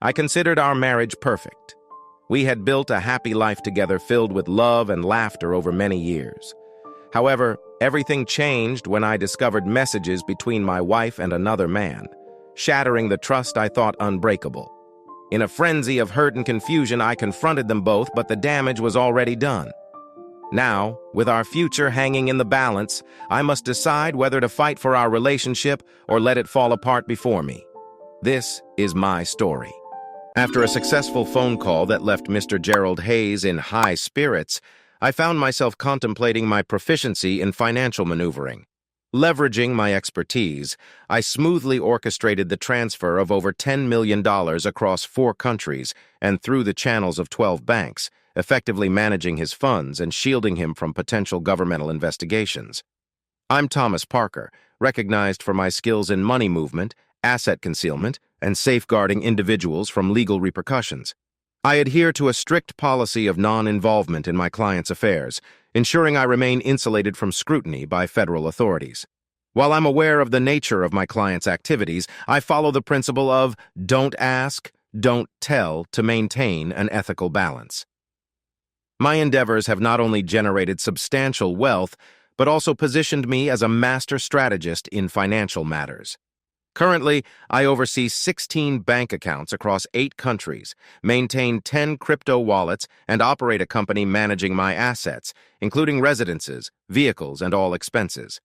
I considered our marriage perfect. We had built a happy life together filled with love and laughter over many years. However, everything changed when I discovered messages between my wife and another man, shattering the trust I thought unbreakable. In a frenzy of hurt and confusion, I confronted them both, but the damage was already done. Now, with our future hanging in the balance, I must decide whether to fight for our relationship or let it fall apart before me. This is my story. After a successful phone call that left Mr. Gerald Hayes in high spirits, I found myself contemplating my proficiency in financial maneuvering. Leveraging my expertise, I smoothly orchestrated the transfer of over $10 million across 4 countries and through the channels of 12 banks, effectively managing his funds and shielding him from potential governmental investigations. I'm Thomas Parker, recognized for my skills in money movement, asset concealment, and safeguarding individuals from legal repercussions. I adhere to a strict policy of non-involvement in my clients' affairs, ensuring I remain insulated from scrutiny by federal authorities. While I'm aware of the nature of my clients' activities, I follow the principle of don't ask, don't tell to maintain an ethical balance. My endeavors have not only generated substantial wealth, but also positioned me as a master strategist in financial matters. Currently, I oversee 16 bank accounts across 8 countries, maintain 10 crypto wallets, and operate a company managing my assets, including residences, vehicles, and all expenses.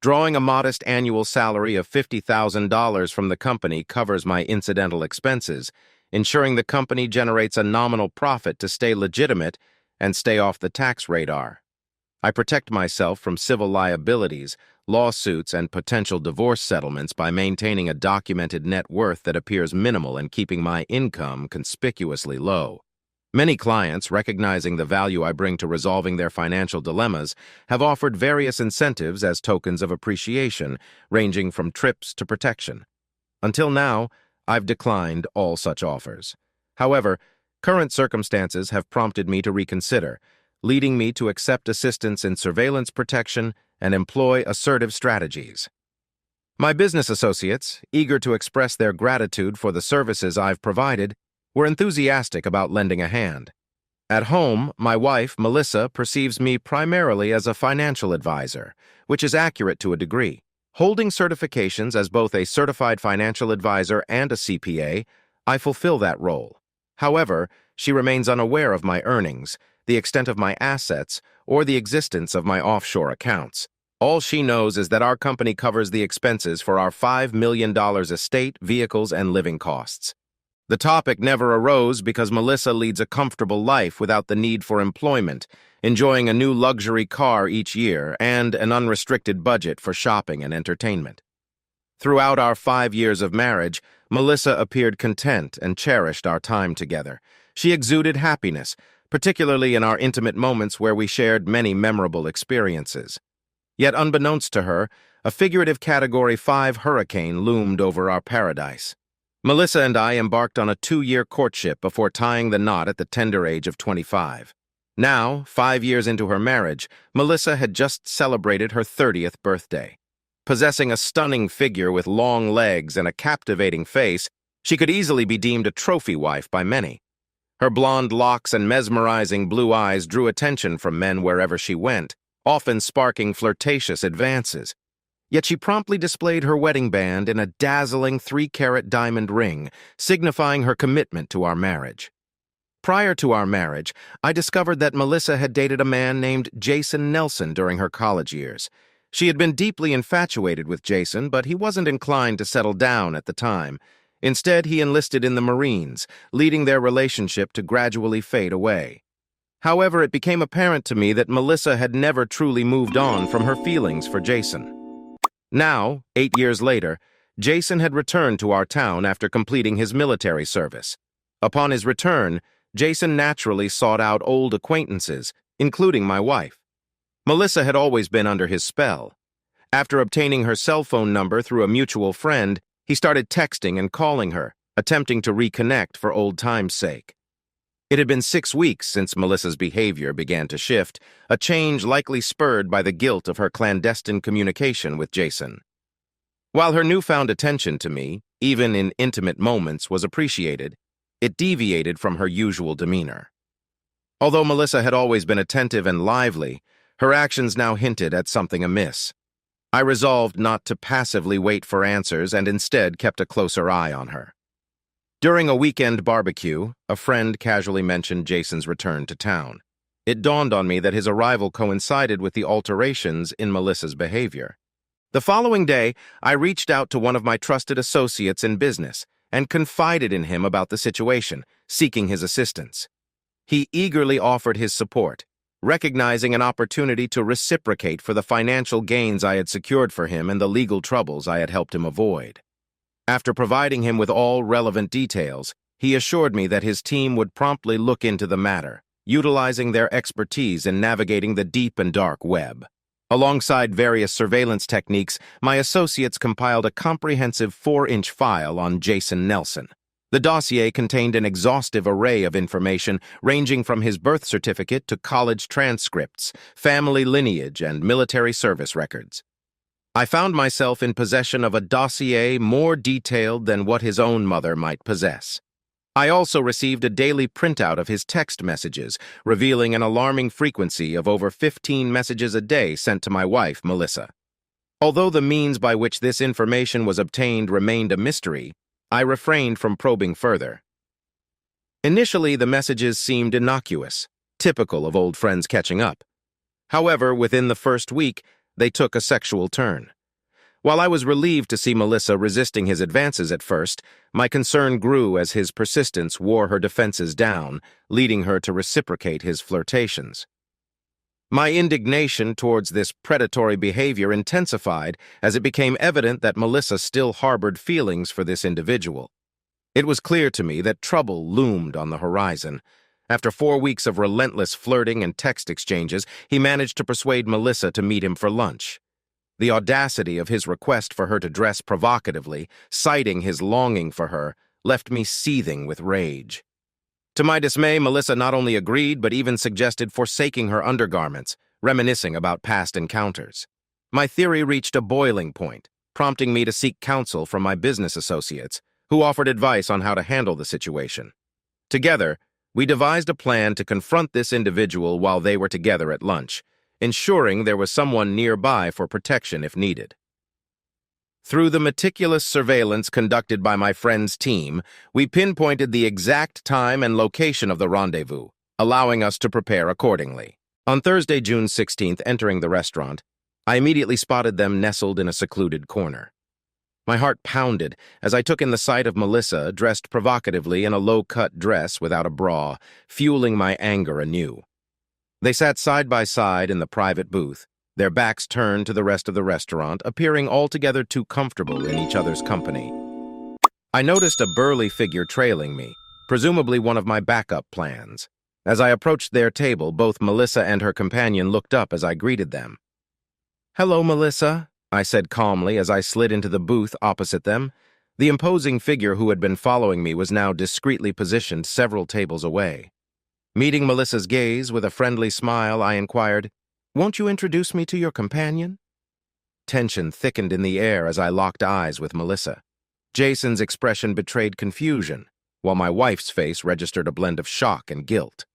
Drawing a modest annual salary of $50,000 from the company covers my incidental expenses, ensuring the company generates a nominal profit to stay legitimate and stay off the tax radar. I protect myself from civil liabilities, lawsuits, and potential divorce settlements by maintaining a documented net worth that appears minimal and keeping my income conspicuously low. Many clients, recognizing the value I bring to resolving their financial dilemmas, have offered various incentives as tokens of appreciation, ranging from trips to protection. Until now, I've declined all such offers. However, current circumstances have prompted me to reconsider, leading me to accept assistance in surveillance protection and employ assertive strategies. My business associates, eager to express their gratitude for the services I've provided, were enthusiastic about lending a hand. At home, my wife, Melissa, perceives me primarily as a financial advisor, which is accurate to a degree. Holding certifications as both a certified financial advisor and a CPA, I fulfill that role. However, she remains unaware of my earnings, the extent of my assets, or the existence of my offshore accounts. All she knows is that our company covers the expenses for our $5 million estate, vehicles, and living costs. The topic never arose because Melissa leads a comfortable life without the need for employment, enjoying a new luxury car each year and an unrestricted budget for shopping and entertainment. Throughout our 5 years of marriage, Melissa appeared content and cherished our time together. She exuded happiness, particularly in our intimate moments where we shared many memorable experiences. Yet unbeknownst to her, a figurative Category 5 hurricane loomed over our paradise. Melissa and I embarked on a 2-year courtship before tying the knot at the tender age of 25. Now, 5 years into her marriage, Melissa had just celebrated her 30th birthday. Possessing a stunning figure with long legs and a captivating face, she could easily be deemed a trophy wife by many. Her blonde locks and mesmerizing blue eyes drew attention from men wherever she went, often sparking flirtatious advances. Yet she promptly displayed her wedding band in a dazzling 3-carat diamond ring, signifying her commitment to our marriage. Prior to our marriage, I discovered that Melissa had dated a man named Jason Nelson during her college years. She had been deeply infatuated with Jason, but he wasn't inclined to settle down at the time. Instead, he enlisted in the Marines, leading their relationship to gradually fade away. However, it became apparent to me that Melissa had never truly moved on from her feelings for Jason. Now, 8 years later, Jason had returned to our town after completing his military service. Upon his return, Jason naturally sought out old acquaintances, including my wife. Melissa had always been under his spell. After obtaining her cell phone number through a mutual friend, he started texting and calling her, attempting to reconnect for old times' sake. It had been 6 weeks since Melissa's behavior began to shift, a change likely spurred by the guilt of her clandestine communication with Jason. While her newfound attention to me, even in intimate moments, was appreciated, it deviated from her usual demeanor. Although Melissa had always been attentive and lively, her actions now hinted at something amiss. I resolved not to passively wait for answers and instead kept a closer eye on her. During a weekend barbecue, a friend casually mentioned Jason's return to town. It dawned on me that his arrival coincided with the alterations in Melissa's behavior. The following day, I reached out to one of my trusted associates in business and confided in him about the situation, seeking his assistance. He eagerly offered his support, recognizing an opportunity to reciprocate for the financial gains I had secured for him and the legal troubles I had helped him avoid. After providing him with all relevant details, he assured me that his team would promptly look into the matter, utilizing their expertise in navigating the deep and dark web. Alongside various surveillance techniques, my associates compiled a comprehensive 4-inch file on Jason Nelson. The dossier contained an exhaustive array of information ranging from his birth certificate to college transcripts, family lineage, and military service records. I found myself in possession of a dossier more detailed than what his own mother might possess. I also received a daily printout of his text messages, revealing an alarming frequency of over 15 messages a day sent to my wife, Melissa. Although the means by which this information was obtained remained a mystery, I refrained from probing further. Initially, the messages seemed innocuous, typical of old friends catching up. However, within the first week, they took a sexual turn. While I was relieved to see Melissa resisting his advances at first, my concern grew as his persistence wore her defenses down, leading her to reciprocate his flirtations. My indignation towards this predatory behavior intensified as it became evident that Melissa still harbored feelings for this individual. It was clear to me that trouble loomed on the horizon. After 4 weeks of relentless flirting and text exchanges, he managed to persuade Melissa to meet him for lunch. The audacity of his request for her to dress provocatively, citing his longing for her, left me seething with rage. To my dismay, Melissa not only agreed but even suggested forsaking her undergarments, reminiscing about past encounters. My theory reached a boiling point, prompting me to seek counsel from my business associates, who offered advice on how to handle the situation. Together, we devised a plan to confront this individual while they were together at lunch, ensuring there was someone nearby for protection if needed. Through the meticulous surveillance conducted by my friend's team, we pinpointed the exact time and location of the rendezvous, allowing us to prepare accordingly. On Thursday, June 16th, entering the restaurant, I immediately spotted them nestled in a secluded corner. My heart pounded as I took in the sight of Melissa dressed provocatively in a low-cut dress without a bra, fueling my anger anew. They sat side by side in the private booth, their backs turned to the rest of the restaurant, appearing altogether too comfortable in each other's company. I noticed a burly figure trailing me, presumably one of my backup plans. As I approached their table, both Melissa and her companion looked up as I greeted them. "Hello, Melissa," I said calmly as I slid into the booth opposite them. The imposing figure who had been following me was now discreetly positioned several tables away. Meeting Melissa's gaze with a friendly smile, I inquired, "Won't you introduce me to your companion?" Tension thickened in the air as I locked eyes with Melissa. Jason's expression betrayed confusion, while my wife's face registered a blend of shock and guilt.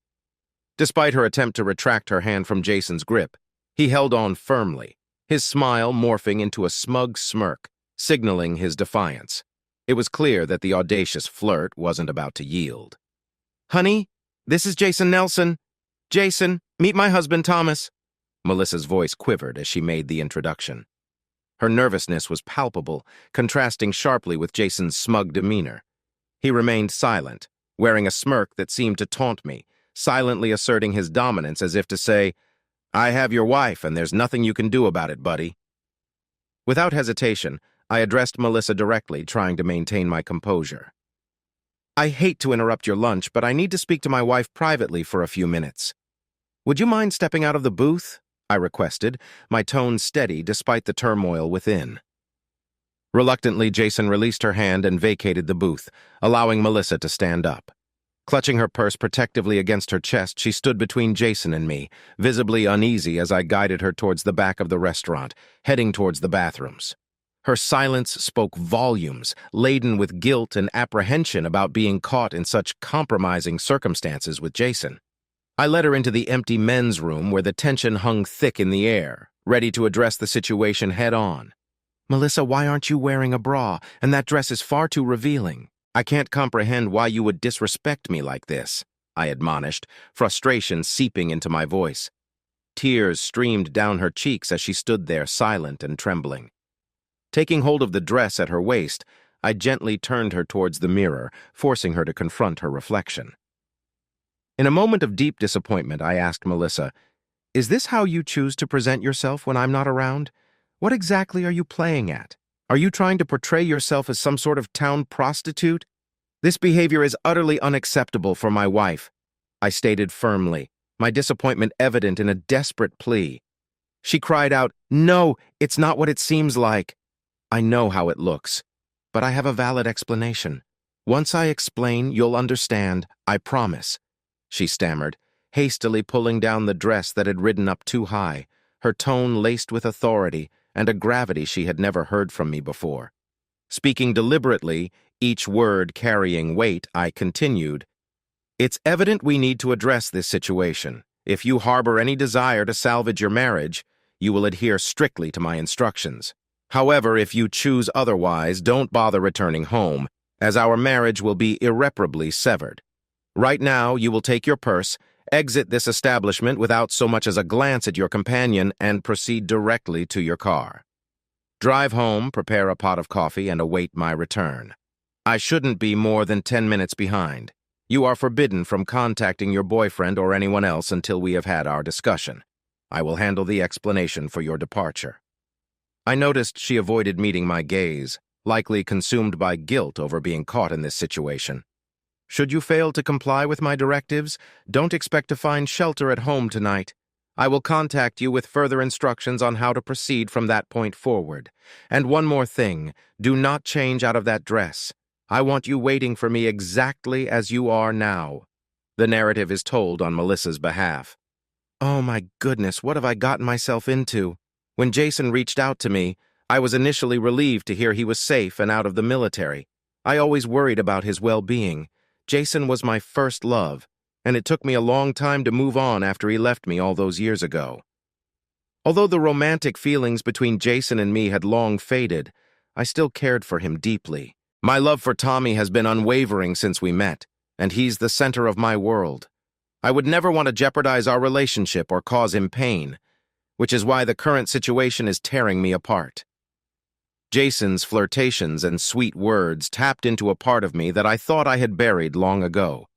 Despite her attempt to retract her hand from Jason's grip, he held on firmly, his smile morphing into a smug smirk, signaling his defiance. It was clear that the audacious flirt wasn't about to yield. "Honey, this is Jason Nelson. Jason, meet my husband, Thomas." Melissa's voice quivered as she made the introduction. Her nervousness was palpable, contrasting sharply with Jason's smug demeanor. He remained silent, wearing a smirk that seemed to taunt me, silently asserting his dominance as if to say, "I have your wife, and there's nothing you can do about it, buddy." Without hesitation, I addressed Melissa directly, trying to maintain my composure. "I hate to interrupt your lunch, but I need to speak to my wife privately for a few minutes. Would you mind stepping out of the booth?" I requested, my tone steady despite the turmoil within. Reluctantly, Jason released her hand and vacated the booth, allowing Melissa to stand up. Clutching her purse protectively against her chest, she stood between Jason and me, visibly uneasy as I guided her towards the back of the restaurant, heading towards the bathrooms. Her silence spoke volumes, laden with guilt and apprehension about being caught in such compromising circumstances with Jason. I led her into the empty men's room where the tension hung thick in the air, ready to address the situation head-on. "Melissa, why aren't you wearing a bra? And that dress is far too revealing. I can't comprehend why you would disrespect me like this," I admonished, frustration seeping into my voice. Tears streamed down her cheeks as she stood there silent and trembling. Taking hold of the dress at her waist, I gently turned her towards the mirror, forcing her to confront her reflection. In a moment of deep disappointment, I asked Melissa, "Is this how you choose to present yourself when I'm not around? What exactly are you playing at? Are you trying to portray yourself as some sort of town prostitute? This behavior is utterly unacceptable for my wife," I stated firmly, my disappointment evident in a desperate plea. She cried out, "No, it's not what it seems like." "I know how it looks, but I have a valid explanation. Once I explain, you'll understand, I promise," she stammered, hastily pulling down the dress that had ridden up too high, her tone laced with authority and a gravity she had never heard from me before. Speaking deliberately, each word carrying weight, I continued, "It's evident we need to address this situation. If you harbor any desire to salvage your marriage, you will adhere strictly to my instructions. However, if you choose otherwise, don't bother returning home, as our marriage will be irreparably severed. Right now, you will take your purse, exit this establishment without so much as a glance at your companion, and proceed directly to your car. Drive home, prepare a pot of coffee, and await my return. I shouldn't be more than 10 minutes behind. You are forbidden from contacting your boyfriend or anyone else until we have had our discussion. I will handle the explanation for your departure." I noticed she avoided meeting my gaze, likely consumed by guilt over being caught in this situation. "Should you fail to comply with my directives, don't expect to find shelter at home tonight. I will contact you with further instructions on how to proceed from that point forward. And one more thing, do not change out of that dress. I want you waiting for me exactly as you are now." The narrative is told on Melissa's behalf. Oh my goodness, what have I gotten myself into? When Jason reached out to me, I was initially relieved to hear he was safe and out of the military. I always worried about his well-being. Jason was my first love, and it took me a long time to move on after he left me all those years ago. Although the romantic feelings between Jason and me had long faded, I still cared for him deeply. My love for Tommy has been unwavering since we met, and he's the center of my world. I would never want to jeopardize our relationship or cause him pain, which is why the current situation is tearing me apart. Jason's flirtations and sweet words tapped into a part of me that I thought I had buried long ago.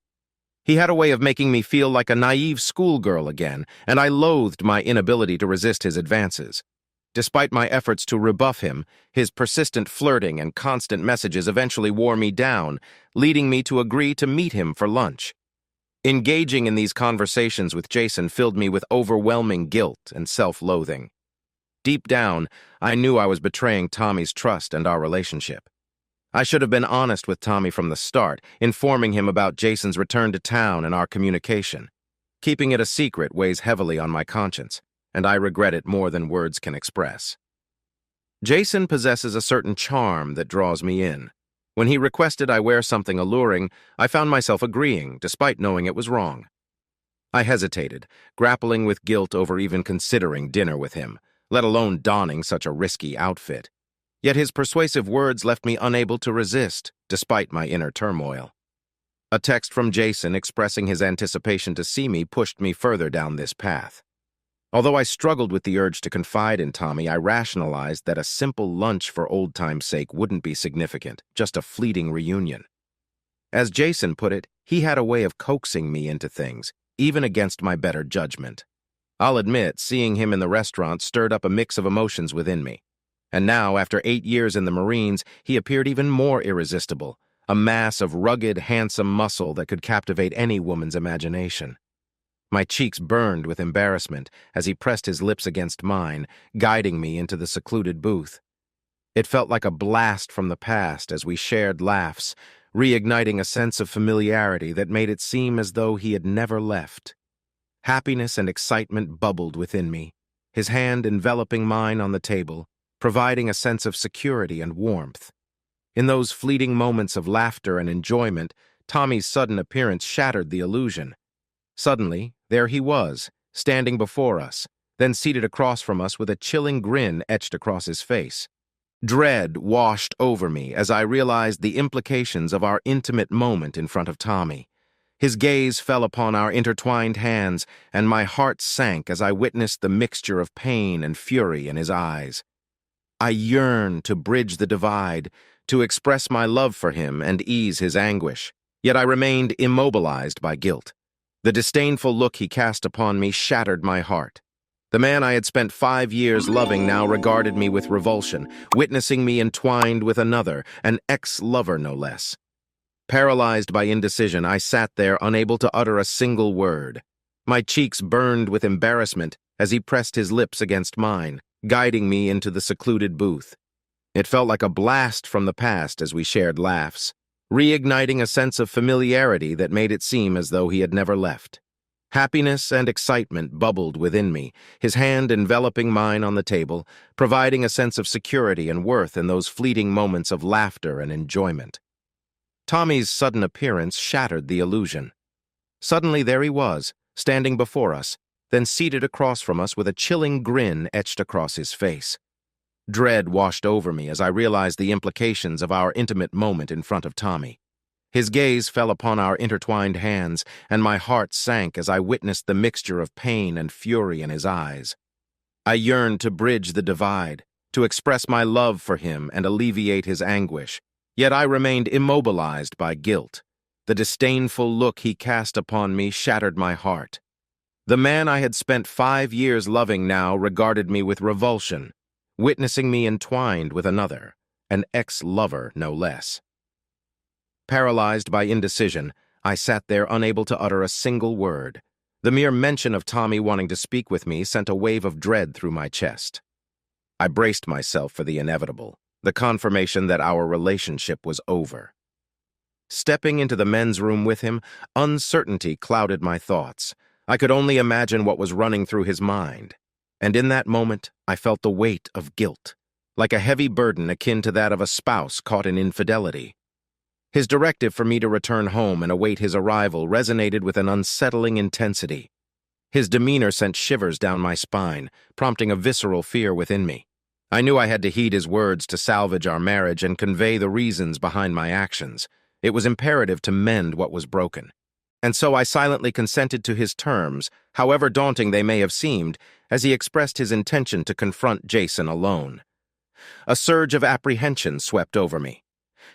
He had a way of making me feel like a naive schoolgirl again, and I loathed my inability to resist his advances. Despite my efforts to rebuff him, his persistent flirting and constant messages eventually wore me down, leading me to agree to meet him for lunch. Engaging in these conversations with Jason filled me with overwhelming guilt and self-loathing. Deep down, I knew I was betraying Tommy's trust and our relationship. I should have been honest with Tommy from the start, informing him about Jason's return to town and our communication. Keeping it a secret weighs heavily on my conscience, and I regret it more than words can express. Jason possesses a certain charm that draws me in. When he requested I wear something alluring, I found myself agreeing, despite knowing it was wrong. I hesitated, grappling with guilt over even considering dinner with him, let alone donning such a risky outfit. Yet his persuasive words left me unable to resist, despite my inner turmoil. A text from Jason expressing his anticipation to see me pushed me further down this path. Although I struggled with the urge to confide in Tommy, I rationalized that a simple lunch for old time's sake wouldn't be significant, just a fleeting reunion. As Jason put it, he had a way of coaxing me into things, even against my better judgment. I'll admit, seeing him in the restaurant stirred up a mix of emotions within me. And now, after 8 years in the Marines, he appeared even more irresistible, a mass of rugged, handsome muscle that could captivate any woman's imagination. My cheeks burned with embarrassment as he pressed his lips against mine, guiding me into the secluded booth. It felt like a blast from the past as we shared laughs, reigniting a sense of familiarity that made it seem as though he had never left. Happiness and excitement bubbled within me, his hand enveloping mine on the table, providing a sense of security and warmth. In those fleeting moments of laughter and enjoyment, Tommy's sudden appearance shattered the illusion. Suddenly, there he was, standing before us, then seated across from us with a chilling grin etched across his face. Dread washed over me as I realized the implications of our intimate moment in front of Tommy. His gaze fell upon our intertwined hands, and my heart sank as I witnessed the mixture of pain and fury in his eyes. I yearned to bridge the divide, to express my love for him and ease his anguish, yet I remained immobilized by guilt. The disdainful look he cast upon me shattered my heart. The man I had spent 5 years loving now regarded me with revulsion, witnessing me entwined with another, an ex-lover no less. Paralyzed by indecision, I sat there unable to utter a single word. My cheeks burned with embarrassment as he pressed his lips against mine, guiding me into the secluded booth. It felt like a blast from the past as we shared laughs, reigniting a sense of familiarity that made it seem as though he had never left. Happiness and excitement bubbled within me, his hand enveloping mine on the table, providing a sense of security and worth in those fleeting moments of laughter and enjoyment. Tommy's sudden appearance shattered the illusion. Suddenly there he was, standing before us, then seated across from us with a chilling grin etched across his face. Dread washed over me as I realized the implications of our intimate moment in front of Tommy. His gaze fell upon our intertwined hands, and my heart sank as I witnessed the mixture of pain and fury in his eyes. I yearned to bridge the divide, to express my love for him and alleviate his anguish, yet I remained immobilized by guilt. The disdainful look he cast upon me shattered my heart. The man I had spent 5 years loving now regarded me with revulsion, witnessing me entwined with another, an ex-lover no less. Paralyzed by indecision, I sat there unable to utter a single word. The mere mention of Tommy wanting to speak with me sent a wave of dread through my chest. I braced myself for the inevitable, the confirmation that our relationship was over. Stepping into the men's room with him, uncertainty clouded my thoughts. I could only imagine what was running through his mind. And in that moment, I felt the weight of guilt, like a heavy burden akin to that of a spouse caught in infidelity. His directive for me to return home and await his arrival resonated with an unsettling intensity. His demeanor sent shivers down my spine, prompting a visceral fear within me. I knew I had to heed his words to salvage our marriage and convey the reasons behind my actions. It was imperative to mend what was broken. And so I silently consented to his terms, however daunting they may have seemed, as he expressed his intention to confront Jason alone. A surge of apprehension swept over me.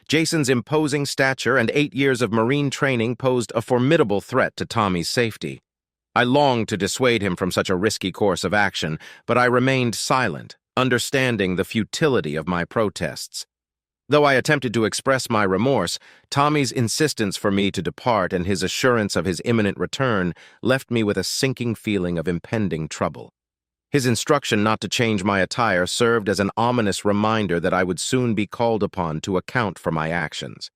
Jason's imposing stature and 8 years of Marine training posed a formidable threat to Tommy's safety. I longed to dissuade him from such a risky course of action, but I remained silent, understanding the futility of my protests. Though I attempted to express my remorse, Tommy's insistence for me to depart and his assurance of his imminent return left me with a sinking feeling of impending trouble. His instruction not to change my attire served as an ominous reminder that I would soon be called upon to account for my actions.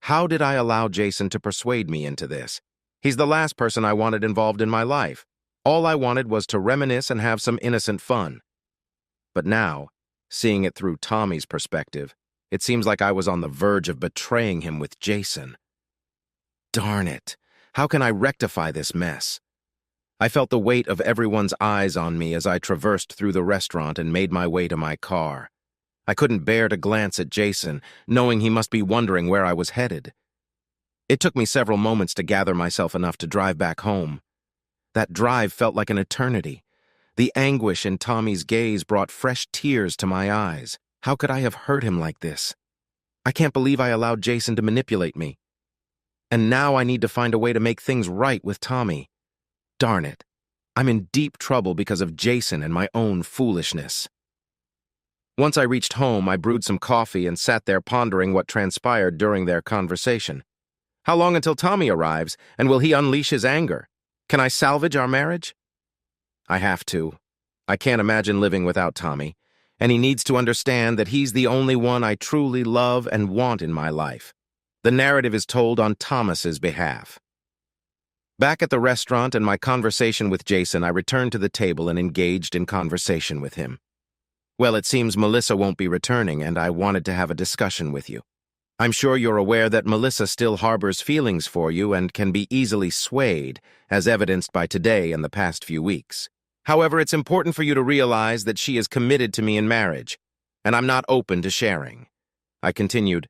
How did I allow Jason to persuade me into this? He's the last person I wanted involved in my life. All I wanted was to reminisce and have some innocent fun. But now, seeing it through Tommy's perspective, it seems like I was on the verge of betraying him with Jason. Darn it! How can I rectify this mess? I felt the weight of everyone's eyes on me as I traversed through the restaurant and made my way to my car. I couldn't bear to glance at Jason, knowing he must be wondering where I was headed. It took me several moments to gather myself enough to drive back home. That drive felt like an eternity. The anguish in Tommy's gaze brought fresh tears to my eyes. How could I have hurt him like this? I can't believe I allowed Jason to manipulate me. And now I need to find a way to make things right with Tommy. Darn it. I'm in deep trouble because of Jason and my own foolishness. Once I reached home, I brewed some coffee and sat there pondering what transpired during their conversation. How long until Tommy arrives, and will he unleash his anger? Can I salvage our marriage? I have to. I can't imagine living without Tommy, and he needs to understand that he's the only one I truly love and want in my life. The narrative is told on Thomas's behalf. Back at the restaurant and my conversation with Jason, I returned to the table and engaged in conversation with him. Well, it seems Melissa won't be returning, and I wanted to have a discussion with you. I'm sure you're aware that Melissa still harbors feelings for you and can be easily swayed, as evidenced by today and the past few weeks. However, it's important for you to realize that she is committed to me in marriage, and I'm not open to sharing. I continued,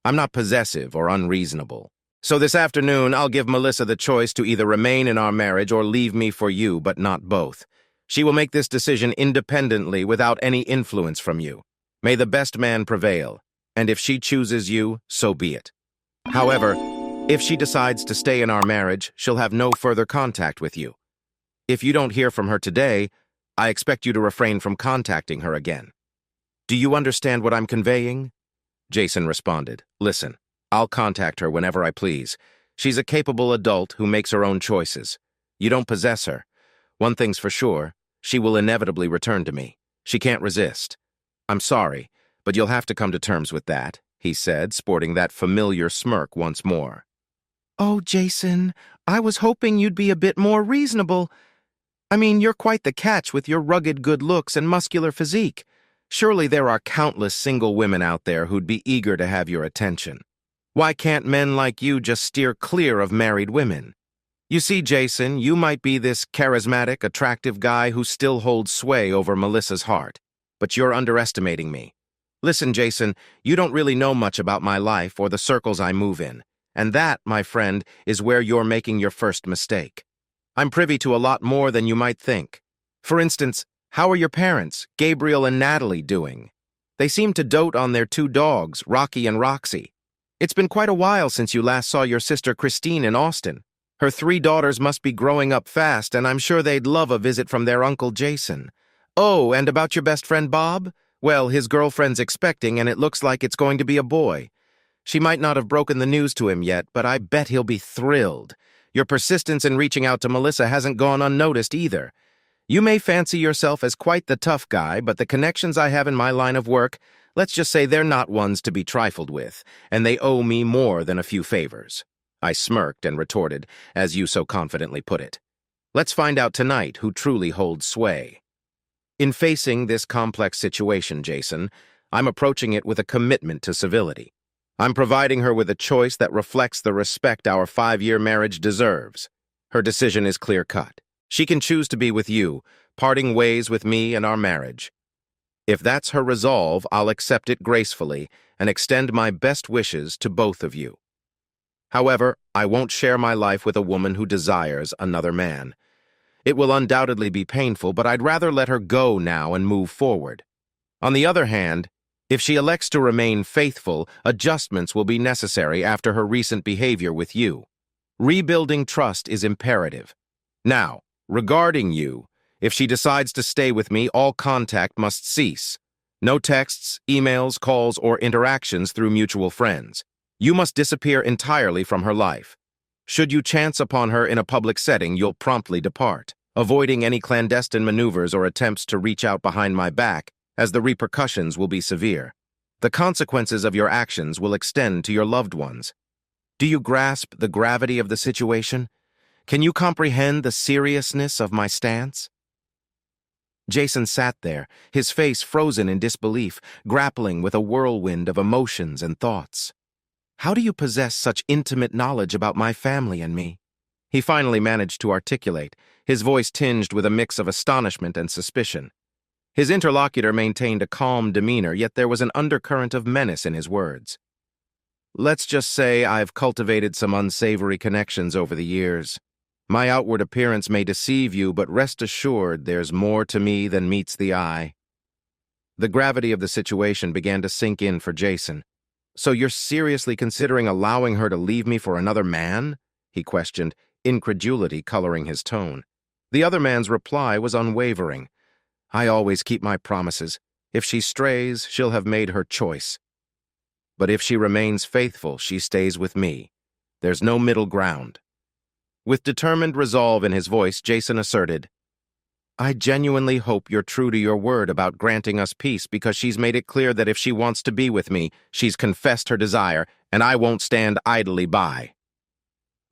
I'm not possessive or unreasonable. So this afternoon, I'll give Melissa the choice to either remain in our marriage or leave me for you, but not both. She will make this decision independently without any influence from you. May the best man prevail, and if she chooses you, so be it. However, if she decides to stay in our marriage, she'll have no further contact with you. If you don't hear from her today, I expect you to refrain from contacting her again. Do you understand what I'm conveying? Jason responded, Listen, I'll contact her whenever I please. She's a capable adult who makes her own choices. You don't possess her. One thing's for sure, she will inevitably return to me. She can't resist. I'm sorry, but you'll have to come to terms with that, he said, sporting that familiar smirk once more. Oh, Jason, I was hoping you'd be a bit more reasonable. I mean, you're quite the catch with your rugged good looks and muscular physique. Surely there are countless single women out there who'd be eager to have your attention. Why can't men like you just steer clear of married women? You see, Jason, you might be this charismatic, attractive guy who still holds sway over Melissa's heart, but you're underestimating me. Listen, Jason, you don't really know much about my life or the circles I move in, and that, my friend, is where you're making your first mistake. I'm privy to a lot more than you might think. For instance, how are your parents, Gabriel and Natalie, doing? They seem to dote on their 2 dogs, Rocky and Roxy. It's been quite a while since you last saw your sister Christine in Austin. Her 3 daughters must be growing up fast, and I'm sure they'd love a visit from their uncle Jason. Oh, and about your best friend Bob? Well, his girlfriend's expecting, and it looks like it's going to be a boy. She might not have broken the news to him yet, but I bet he'll be thrilled. Your persistence in reaching out to Melissa hasn't gone unnoticed either. You may fancy yourself as quite the tough guy, but the connections I have in my line of work, let's just say they're not ones to be trifled with, and they owe me more than a few favors. I smirked and retorted, as you so confidently put it. Let's find out tonight who truly holds sway. In facing this complex situation, Jason, I'm approaching it with a commitment to civility. I'm providing her with a choice that reflects the respect our 5-year marriage deserves. Her decision is clear-cut. She can choose to be with you, parting ways with me and our marriage. If that's her resolve, I'll accept it gracefully and extend my best wishes to both of you. However, I won't share my life with a woman who desires another man. It will undoubtedly be painful, but I'd rather let her go now and move forward. On the other hand, if she elects to remain faithful, adjustments will be necessary after her recent behavior with you. Rebuilding trust is imperative. Now, regarding you, if she decides to stay with me, all contact must cease. No texts, emails, calls, or interactions through mutual friends. You must disappear entirely from her life. Should you chance upon her in a public setting, you'll promptly depart, avoiding any clandestine maneuvers or attempts to reach out behind my back, as the repercussions will be severe. The consequences of your actions will extend to your loved ones. Do you grasp the gravity of the situation? Can you comprehend the seriousness of my stance? Jason sat there, his face frozen in disbelief, grappling with a whirlwind of emotions and thoughts. How do you possess such intimate knowledge about my family and me? He finally managed to articulate, his voice tinged with a mix of astonishment and suspicion. His interlocutor maintained a calm demeanor, yet there was an undercurrent of menace in his words. Let's just say I've cultivated some unsavory connections over the years. My outward appearance may deceive you, but rest assured there's more to me than meets the eye. The gravity of the situation began to sink in for Jason. So you're seriously considering allowing her to leave me for another man? He questioned, incredulity coloring his tone. The other man's reply was unwavering. I always keep my promises. If she strays, she'll have made her choice. But if she remains faithful, she stays with me. There's no middle ground. With determined resolve in his voice, Jason asserted, I genuinely hope you're true to your word about granting us peace, because she's made it clear that if she wants to be with me, she's confessed her desire, and I won't stand idly by.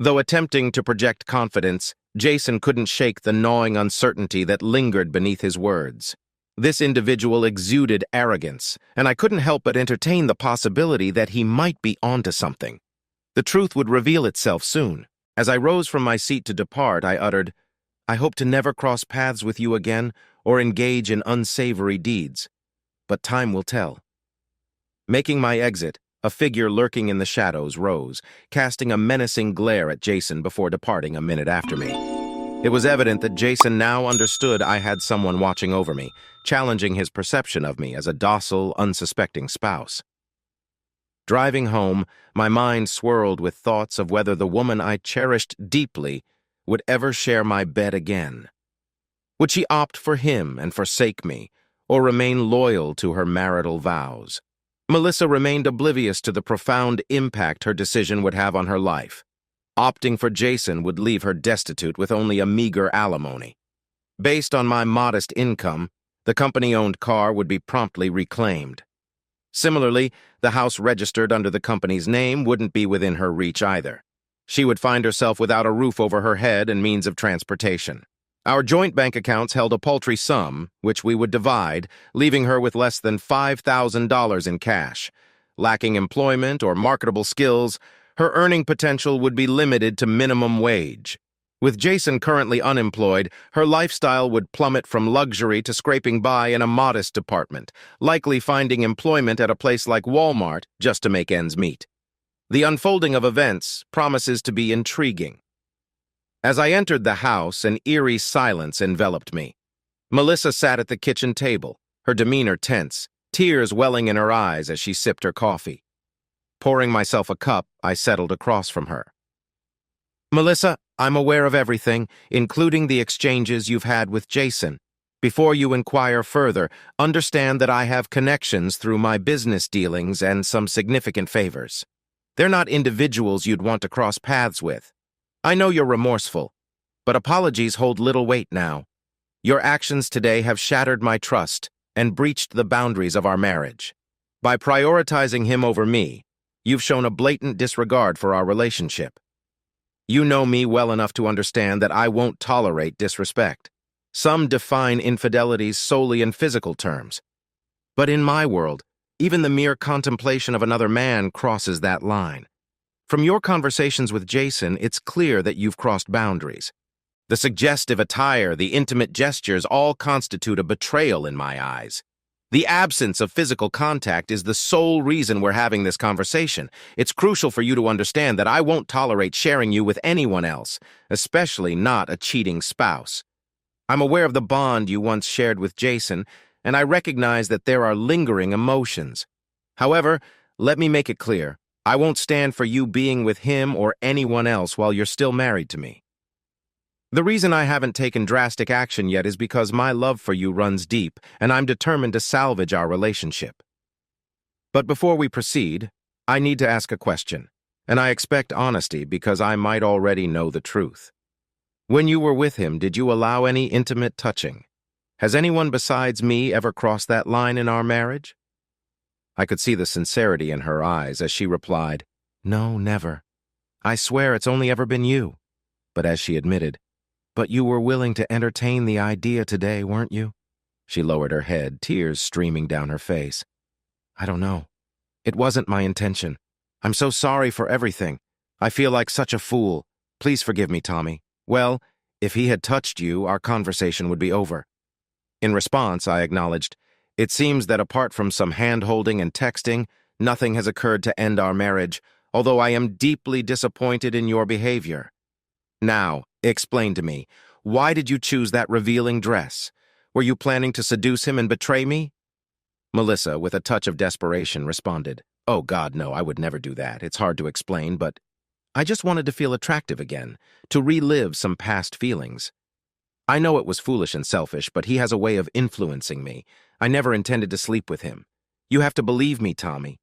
Though attempting to project confidence, Jason couldn't shake the gnawing uncertainty that lingered beneath his words. This individual exuded arrogance, and I couldn't help but entertain the possibility that he might be onto something. The truth would reveal itself soon. As I rose from my seat to depart, I uttered, "I hope to never cross paths with you again or engage in unsavory deeds. But time will tell." Making my exit, a figure lurking in the shadows rose, casting a menacing glare at Jason before departing a minute after me. It was evident that Jason now understood I had someone watching over me, challenging his perception of me as a docile, unsuspecting spouse. Driving home, my mind swirled with thoughts of whether the woman I cherished deeply would ever share my bed again. Would she opt for him and forsake me, or remain loyal to her marital vows? Melissa remained oblivious to the profound impact her decision would have on her life. Opting for Jason would leave her destitute with only a meager alimony. Based on my modest income, the company-owned car would be promptly reclaimed. Similarly, the house registered under the company's name wouldn't be within her reach either. She would find herself without a roof over her head and means of transportation. Our joint bank accounts held a paltry sum, which we would divide, leaving her with less than $5,000 in cash. Lacking employment or marketable skills, her earning potential would be limited to minimum wage. With Jason currently unemployed, her lifestyle would plummet from luxury to scraping by in a modest apartment, likely finding employment at a place like Walmart just to make ends meet. The unfolding of events promises to be intriguing. As I entered the house, an eerie silence enveloped me. Melissa sat at the kitchen table, her demeanor tense, tears welling in her eyes as she sipped her coffee. Pouring myself a cup, I settled across from her. "Melissa, I'm aware of everything, including the exchanges you've had with Jason. Before you inquire further, understand that I have connections through my business dealings and some significant favors. They're not individuals you'd want to cross paths with. I know you're remorseful, but apologies hold little weight now. Your actions today have shattered my trust and breached the boundaries of our marriage. By prioritizing him over me, you've shown a blatant disregard for our relationship. You know me well enough to understand that I won't tolerate disrespect. Some define infidelities solely in physical terms. But in my world, even the mere contemplation of another man crosses that line. From your conversations with Jason, it's clear that you've crossed boundaries. The suggestive attire, the intimate gestures all constitute a betrayal in my eyes. The absence of physical contact is the sole reason we're having this conversation. It's crucial for you to understand that I won't tolerate sharing you with anyone else, especially not a cheating spouse. I'm aware of the bond you once shared with Jason, and I recognize that there are lingering emotions. However, let me make it clear, I won't stand for you being with him or anyone else while you're still married to me. The reason I haven't taken drastic action yet is because my love for you runs deep, and I'm determined to salvage our relationship. But before we proceed, I need to ask a question, and I expect honesty because I might already know the truth. When you were with him, did you allow any intimate touching? Has anyone besides me ever crossed that line in our marriage?" I could see the sincerity in her eyes as she replied, "No, never. I swear it's only ever been you." But as she admitted, "But you were willing to entertain the idea today, weren't you?" She lowered her head, tears streaming down her face. "I don't know. It wasn't my intention. I'm so sorry for everything. I feel like such a fool. Please forgive me, Tommy. Well, if he had touched you, our conversation would be over." In response, I acknowledged, "It seems that apart from some hand-holding and texting, nothing has occurred to end our marriage, although I am deeply disappointed in your behavior. Now, explain to me, why did you choose that revealing dress? Were you planning to seduce him and betray me?" Melissa, with a touch of desperation, responded, "Oh God, no, I would never do that. It's hard to explain, but I just wanted to feel attractive again, to relive some past feelings. I know it was foolish and selfish, but he has a way of influencing me. I never intended to sleep with him. You have to believe me, Tommy."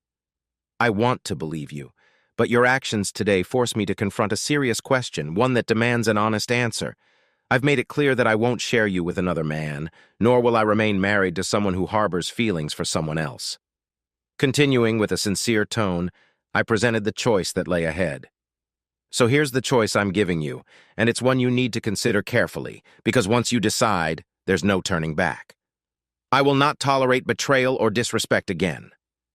"I want to believe you. But your actions today force me to confront a serious question, one that demands an honest answer. I've made it clear that I won't share you with another man, nor will I remain married to someone who harbors feelings for someone else." Continuing with a sincere tone, I presented the choice that lay ahead. "So here's the choice I'm giving you, and it's one you need to consider carefully, because once you decide, there's no turning back. I will not tolerate betrayal or disrespect again.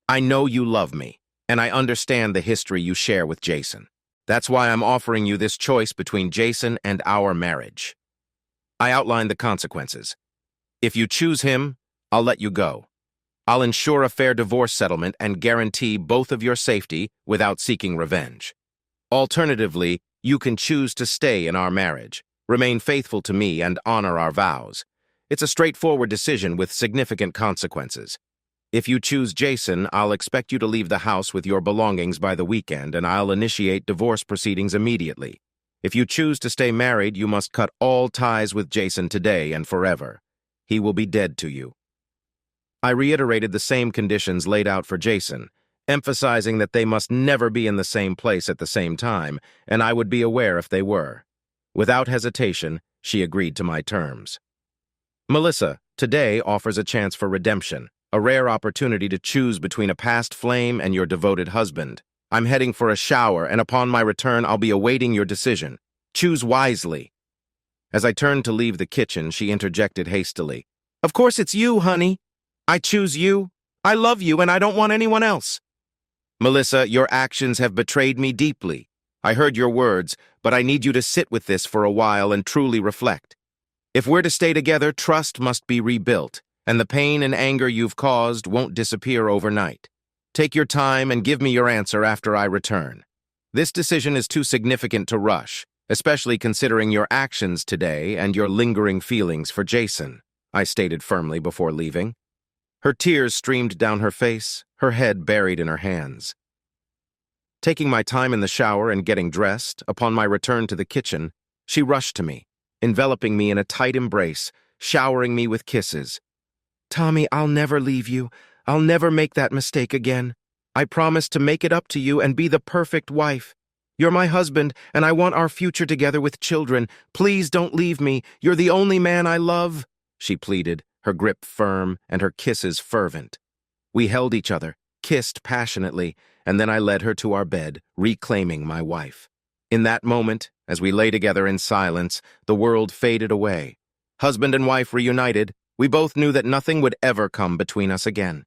I know you love me, and I understand the history you share with Jason. That's why I'm offering you this choice between Jason and our marriage. I outlined the consequences. If you choose him, I'll let you go. I'll ensure a fair divorce settlement and guarantee both of your safety without seeking revenge. Alternatively, you can choose to stay in our marriage, remain faithful to me, and honor our vows. It's a straightforward decision with significant consequences. If you choose Jason, I'll expect you to leave the house with your belongings by the weekend, and I'll initiate divorce proceedings immediately. If you choose to stay married, you must cut all ties with Jason today and forever. He will be dead to you. I reiterated the same conditions laid out for Jason, emphasizing that they must never be in the same place at the same time, and I would be aware if they were. Without hesitation, she agreed to my terms. Melissa, today, offers a chance for redemption, a rare opportunity to choose between a past flame and your devoted husband. I'm heading for a shower, and upon my return, I'll be awaiting your decision. Choose wisely. As I turned to leave the kitchen, she interjected hastily. Of course it's you, honey. I choose you. I love you, and I don't want anyone else. Melissa, your actions have betrayed me deeply. I heard your words, but I need you to sit with this for a while and truly reflect. If we're to stay together, trust must be rebuilt, and the pain and anger you've caused won't disappear overnight. Take your time and give me your answer after I return. This decision is too significant to rush, especially considering your actions today and your lingering feelings for Jason, I stated firmly before leaving. Her tears streamed down her face, her head buried in her hands. Taking my time in the shower and getting dressed, upon my return to the kitchen, she rushed to me, enveloping me in a tight embrace, showering me with kisses. Tommy, I'll never leave you. I'll never make that mistake again. I promise to make it up to you and be the perfect wife. You're my husband, and I want our future together with children. Please don't leave me. You're the only man I love, she pleaded, her grip firm and her kisses fervent. We held each other, kissed passionately, and then I led her to our bed, reclaiming my wife. In that moment, as we lay together in silence, the world faded away. Husband and wife reunited, we both knew that nothing would ever come between us again.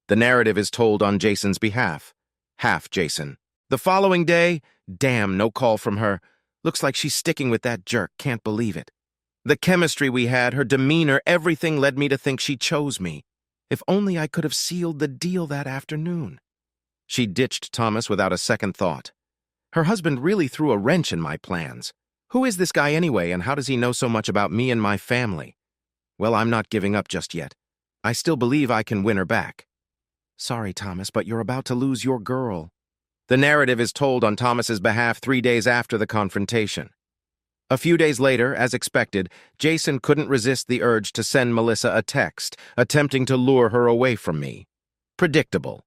The narrative is told on Jason's behalf. Half Jason. The following day, damn, no call from her. Looks like she's sticking with that jerk, can't believe it. The chemistry we had, her demeanor, everything led me to think she chose me. If only I could have sealed the deal that afternoon. She ditched Thomas without a second thought. Her husband really threw a wrench in my plans. Who is this guy anyway, and how does he know so much about me and my family? Well, I'm not giving up just yet. I still believe I can win her back. Sorry, Thomas, but you're about to lose your girl. The narrative is told on Thomas's behalf 3 days after the confrontation. A few days later, as expected, Jason couldn't resist the urge to send Melissa a text, attempting to lure her away from me. Predictable.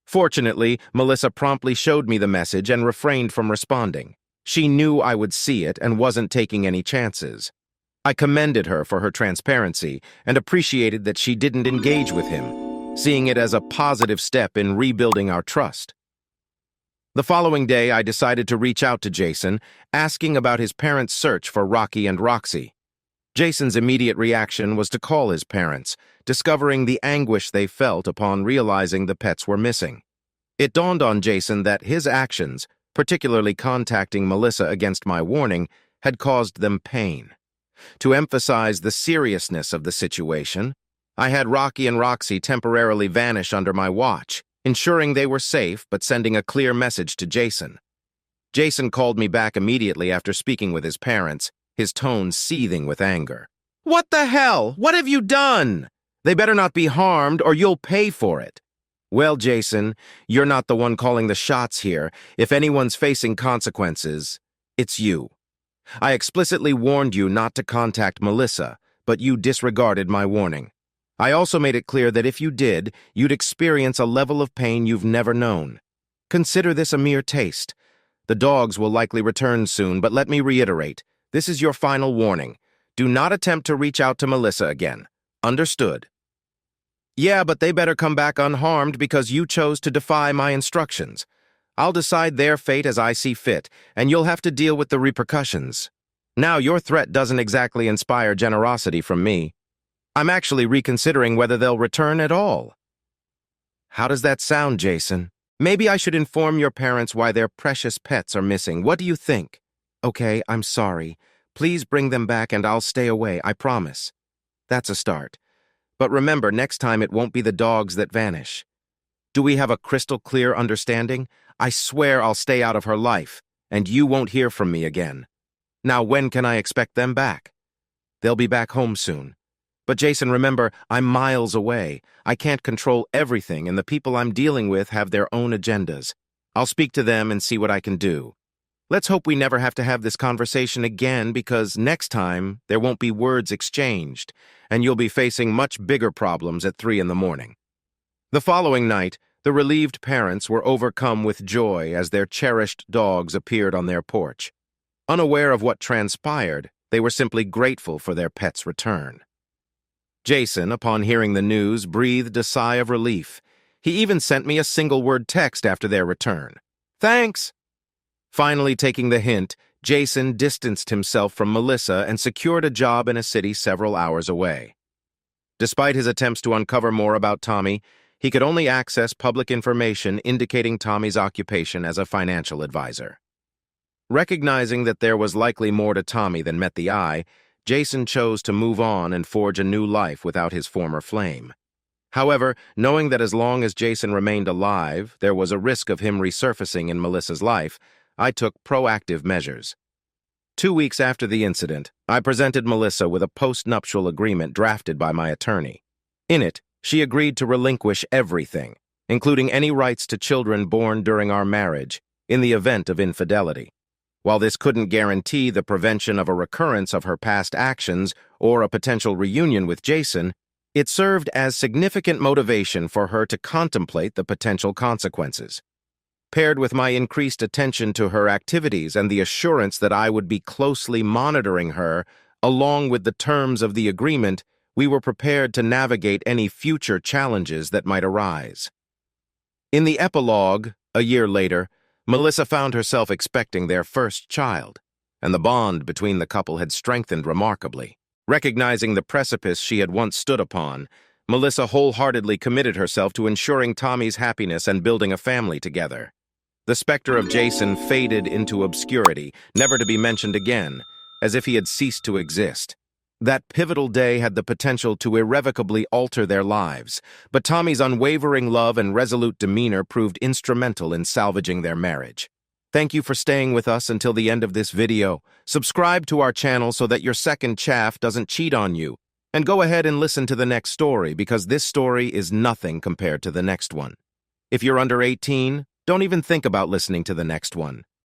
Fortunately, Melissa promptly showed me the message and refrained from responding. She knew I would see it and wasn't taking any chances. I commended her for her transparency and appreciated that she didn't engage with him, seeing it as a positive step in rebuilding our trust. The following day, I decided to reach out to Jason, asking about his parents' search for Rocky and Roxy. Jason's immediate reaction was to call his parents, discovering the anguish they felt upon realizing the pets were missing. It dawned on Jason that his actions, particularly contacting Melissa against my warning, had caused them pain. To emphasize the seriousness of the situation, I had Rocky and Roxy temporarily vanish under my watch, ensuring they were safe but sending a clear message to Jason. Jason called me back immediately after speaking with his parents, his tone seething with anger. What the hell? What have you done? They better not be harmed or you'll pay for it. Well, Jason, you're not the one calling the shots here. If anyone's facing consequences, it's you. I explicitly warned you not to contact Melissa, but you disregarded my warning. I also made it clear that if you did, you'd experience a level of pain you've never known. Consider this a mere taste. The dogs will likely return soon, but let me reiterate, this is your final warning. Do not attempt to reach out to Melissa again. Understood? Yeah, but they better come back unharmed because you chose to defy my instructions. I'll decide their fate as I see fit, and you'll have to deal with the repercussions. Now, your threat doesn't exactly inspire generosity from me. I'm actually reconsidering whether they'll return at all. How does that sound, Jason? Maybe I should inform your parents why their precious pets are missing. What do you think? Okay, I'm sorry. Please bring them back and I'll stay away, I promise. That's a start. But remember, next time it won't be the dogs that vanish. Do we have a crystal clear understanding? I swear I'll stay out of her life, and you won't hear from me again. Now, when can I expect them back? They'll be back home soon. But Jason, remember, I'm miles away. I can't control everything, and the people I'm dealing with have their own agendas. I'll speak to them and see what I can do. Let's hope we never have to have this conversation again, because next time there won't be words exchanged, and you'll be facing much bigger problems at 3 in the morning. The following night, the relieved parents were overcome with joy as their cherished dogs appeared on their porch. Unaware of what transpired, they were simply grateful for their pet's return. Jason, upon hearing the news, breathed a sigh of relief. He even sent me a single-word text after their return. Thanks! Finally taking the hint, Jason distanced himself from Melissa and secured a job in a city several hours away. Despite his attempts to uncover more about Tommy, he could only access public information indicating Tommy's occupation as a financial advisor. Recognizing that there was likely more to Tommy than met the eye, Jason chose to move on and forge a new life without his former flame. However, knowing that as long as Jason remained alive, there was a risk of him resurfacing in Melissa's life, I took proactive measures. 2 weeks after the incident, I presented Melissa with a post-nuptial agreement drafted by my attorney. In it, she agreed to relinquish everything, including any rights to children born during our marriage, in the event of infidelity. While this couldn't guarantee the prevention of a recurrence of her past actions or a potential reunion with Jason, it served as significant motivation for her to contemplate the potential consequences. Paired with my increased attention to her activities and the assurance that I would be closely monitoring her, along with the terms of the agreement, we were prepared to navigate any future challenges that might arise. In the epilogue, a year later, Melissa found herself expecting their first child, and the bond between the couple had strengthened remarkably. Recognizing the precipice she had once stood upon, Melissa wholeheartedly committed herself to ensuring Tommy's happiness and building a family together. The specter of Jason faded into obscurity, never to be mentioned again, as if he had ceased to exist. That pivotal day had the potential to irrevocably alter their lives, but Tommy's unwavering love and resolute demeanor proved instrumental in salvaging their marriage. Thank you for staying with us until the end of this video. Subscribe to our channel so that your second chaff doesn't cheat on you. And go ahead and listen to the next story, because this story is nothing compared to the next one. If you're under 18, don't even think about listening to the next one.